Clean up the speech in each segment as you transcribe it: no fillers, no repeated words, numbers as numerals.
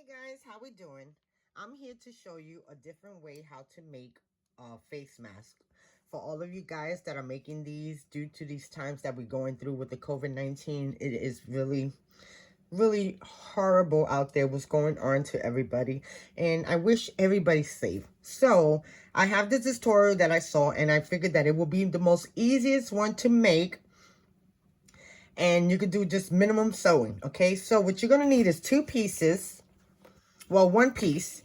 Guys, how we doing? I'm here to show you a different way how to make a face mask for all of you guys that are making these due to these times that we're going through with the COVID-19. It is really horrible out there what's going on to everybody, and I wish everybody's safe. So I have this tutorial that I saw, and I figured that it will be the most easiest one to make, and you could do just minimum sewing. Okay, so what you're gonna need is two pieces, well, one piece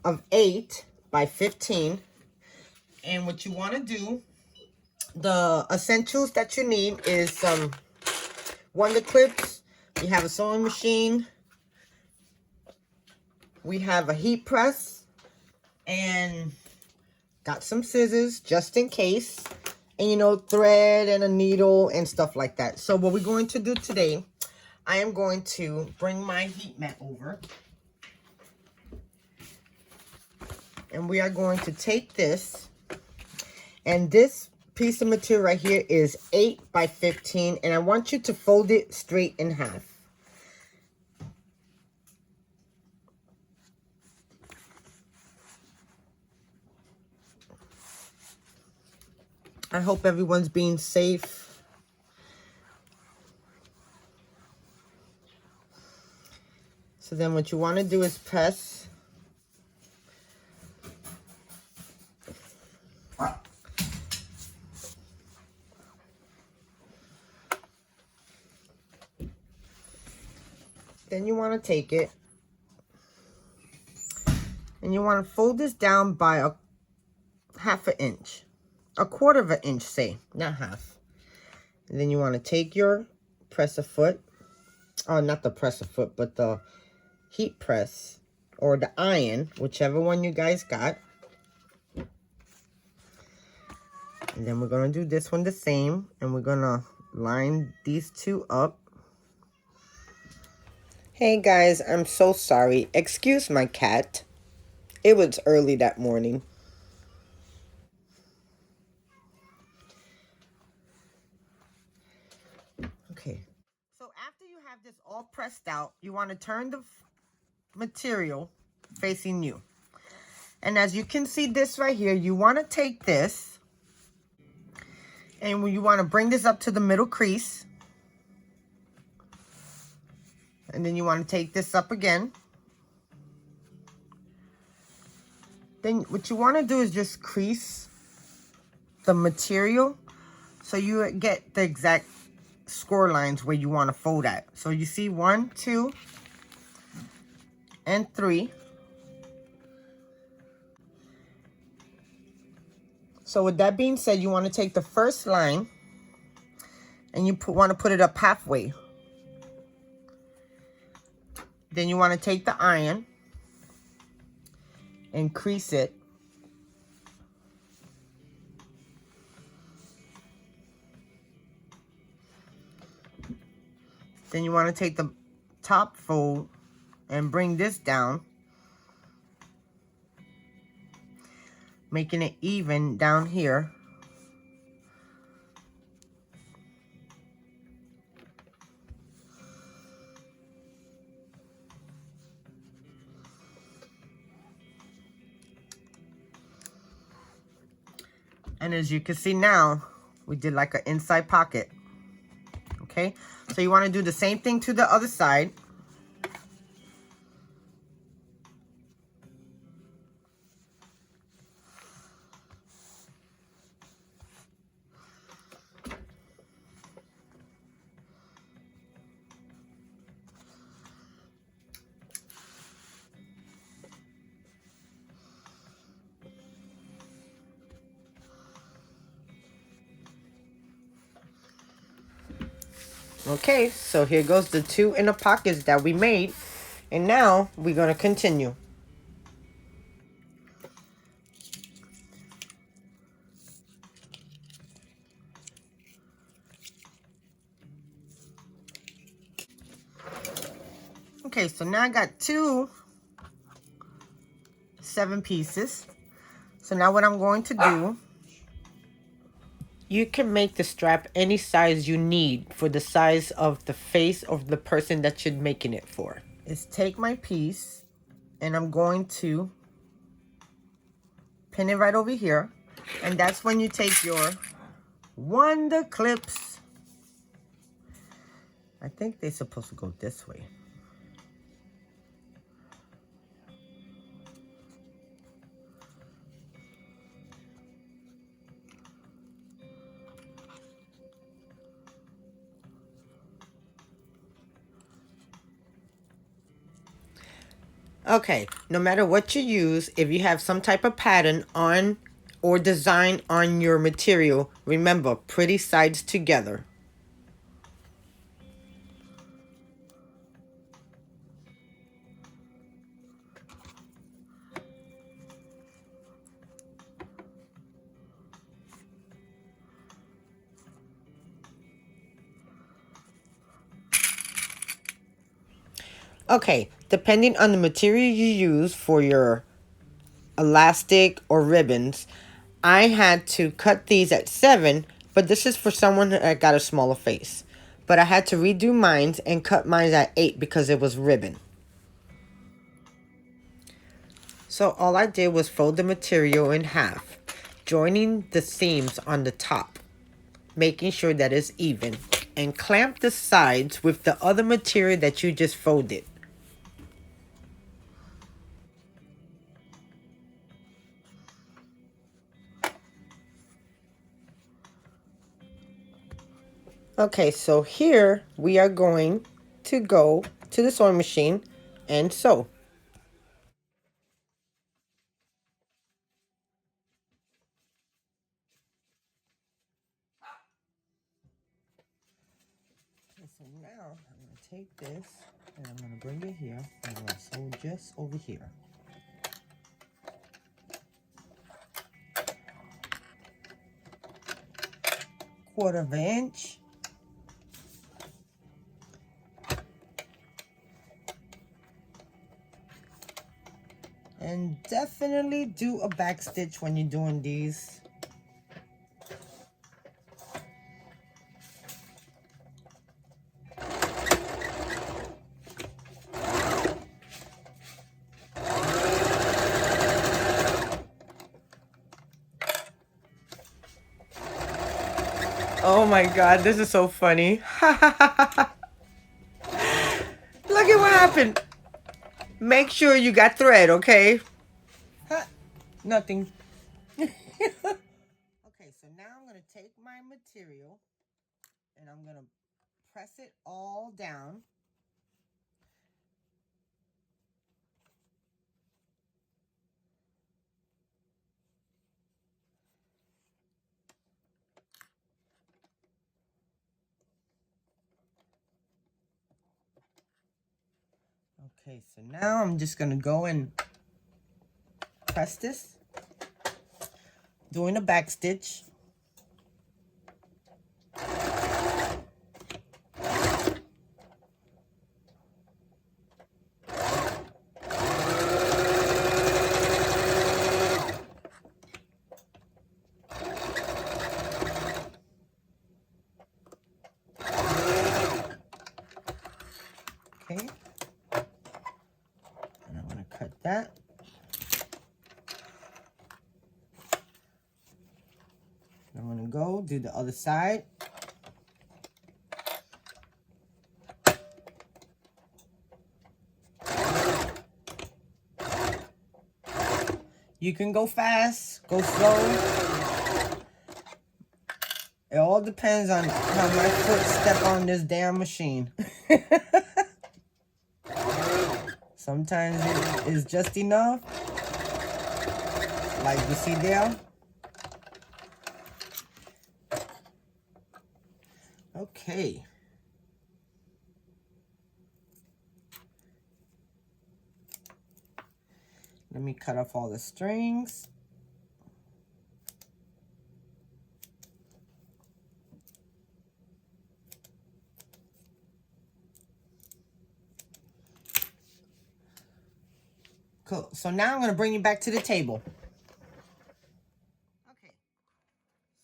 of 8 by 15. And what you want to do, the essentials that you need is some wonder clips. You have a sewing machine. We have a heat press, and got some scissors just in case, and you know, thread and a needle and stuff like that. So what we're going to do today, I am going to bring my heat mat over, and we are going to take this, and this piece of material right here is 8 by 15, and I want you to fold it straight in half. I hope everyone's being safe. So then what you want to do is press. Then you want to take it, and you want to fold this down by a half an inch, a quarter of an inch, say, not half. And then you want to take your presser foot, oh, not the presser foot, but the heat press or the iron, whichever one you guys got. And then we're going to do this one the same, and we're going to line these two up. Hey guys, I'm so sorry. Excuse my cat. It was early that morning. Okay. So after you have this all pressed out, you want to turn the material facing you. And as you can see this right here, you want to take this, and you want to bring this up to the middle crease. And then you want to take this up again. Then what you want to do is just crease the material so you get the exact score lines where you want to fold at. So you see 1, 2, and 3. So with that being said, you want to take the first line and you want to put it up halfway. Then you want to take the iron and crease it. Then you want to take the top fold and bring this down, making it even down here. And as you can see now, we did like an inside pocket. Okay, so you want to do the same thing to the other side. Okay, so here goes the 2 inner pockets that we made, and now we're going to continue. Okay, so now I got 2 7 pieces. So now what I'm going to do, you can make the strap any size you need for the size of the face of the person that you're making it for. Is take my piece And I'm going to pin it right over here. And that's when you take your Wonder clips. I think they're supposed to go this way. Okay, no matter what you use, if you have some type of pattern on or design on your material, remember, pretty sides together. Okay, depending on the material you use for your elastic or ribbons, I had to cut these at 7, but this is for someone that got a smaller face. But I had to redo mine and cut mine at 8 because it was ribbon. So all I did was fold the material in half, joining the seams on the top, making sure that it's even, and clamp the sides with the other material that you just folded. Okay, so here we are going to go to the sewing machine and sew. Okay, so now I'm going to take this and I'm going to bring it here and I'm going to sew just over here. Quarter of an inch. And definitely do a back stitch when you're doing these. Oh my god, this is so funny. Look at what happened. Make sure you got thread, okay? Nothing. Okay, so now I'm going to take my material and I'm going to press it all down. Okay, so now I'm just going to go and press this, doing a back stitch. Okay, and I'm going to cut that. I'm going to go do the other side. You can go fast, go slow. It all depends on how my foot step on this damn machine. Sometimes it is just enough, like you see there. Okay. Let me cut off all the strings. Cool. So now I'm going to bring you back to the table. Okay.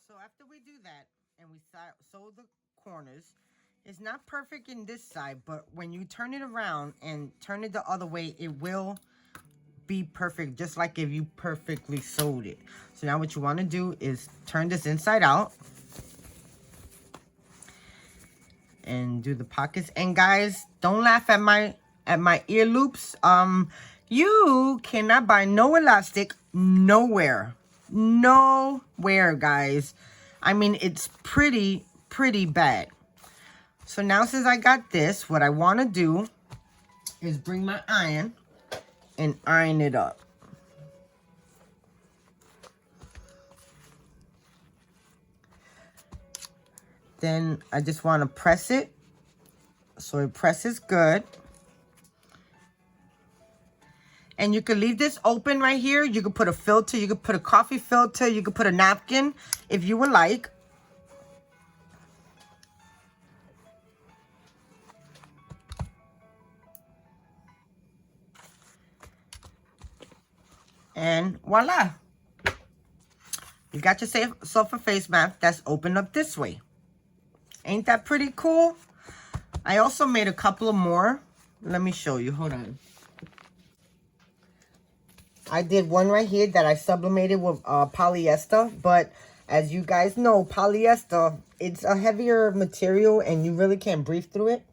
So after we do that and we sew the corners, it's not perfect in this side, but when you turn it around and turn it the other way, it will be perfect, just like if you perfectly sewed it. So now what you want to do is turn this inside out and do the pockets. And guys, don't laugh at my ear loops. You cannot buy no elastic nowhere, guys. I mean, it's pretty bad. So now since I got this, what I want to do is bring my iron and iron it up. Then I just want to press it so it presses good. And you can leave this open right here. You can put a filter, you could put a coffee filter, you could put a napkin if you would like. And voila. You got yourself a face mask that's open up this way. Ain't that pretty cool? I also made a couple of more. Let me show you. Hold on. I did one right here that I sublimated with polyester. But as you guys know, polyester, it's a heavier material and you really can't breathe through it.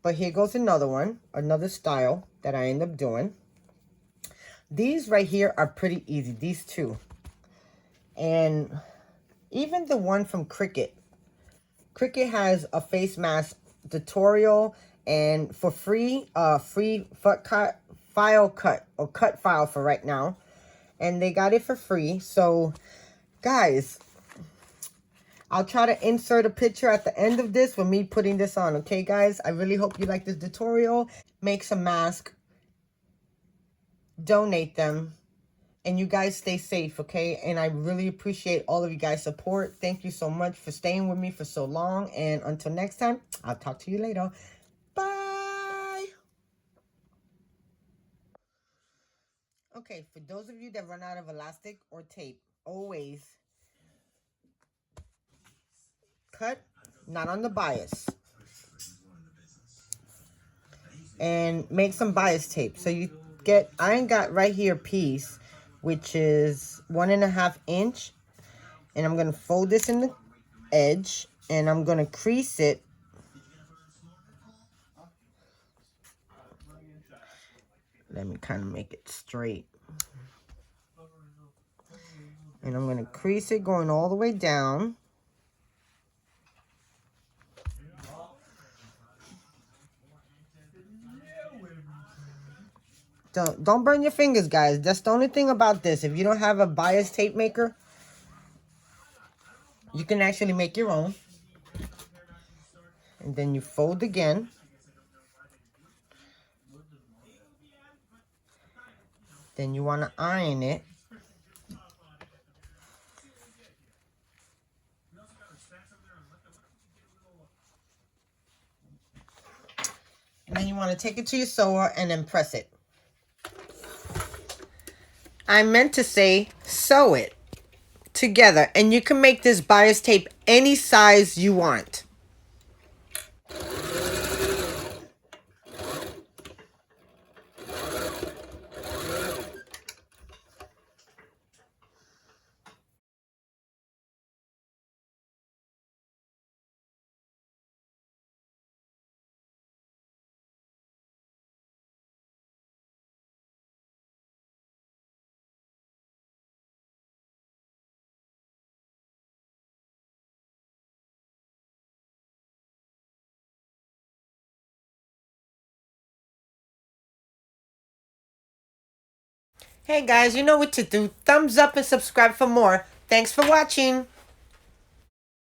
But here goes another one. Another style that I end up doing. These right here are pretty easy. These two. And even the one from Cricut. Cricut has a face mask tutorial, and for free, free cut file for right now, and they got it for free. So guys, I'll try to insert a picture at the end of this with me putting this on. Okay guys, I really hope you like this tutorial. Make some masks, donate them, and you guys stay safe, okay? And I really appreciate all of you guys' support. Thank you so much for staying with me for so long. And until next time, I'll talk to you later. Bye. Okay, for those of you that run out of elastic or tape, always cut, not on the bias. And make some bias tape. So you get, I got right here a piece, which is 1.5 inch. And I'm going to fold this in the edge. And I'm going to crease it. Let me kind of make it straight. And I'm going to crease it going all the way down. Don't burn your fingers, guys. That's the only thing about this. If you don't have a bias tape maker, you can actually make your own. And then you fold again. Then you want to iron it. And then you want to take it to your sewer and then press it. I meant to say sew it together. And you can make this bias tape any size you want. Hey guys, you know what to do. Thumbs up and subscribe for more. Thanks for watching.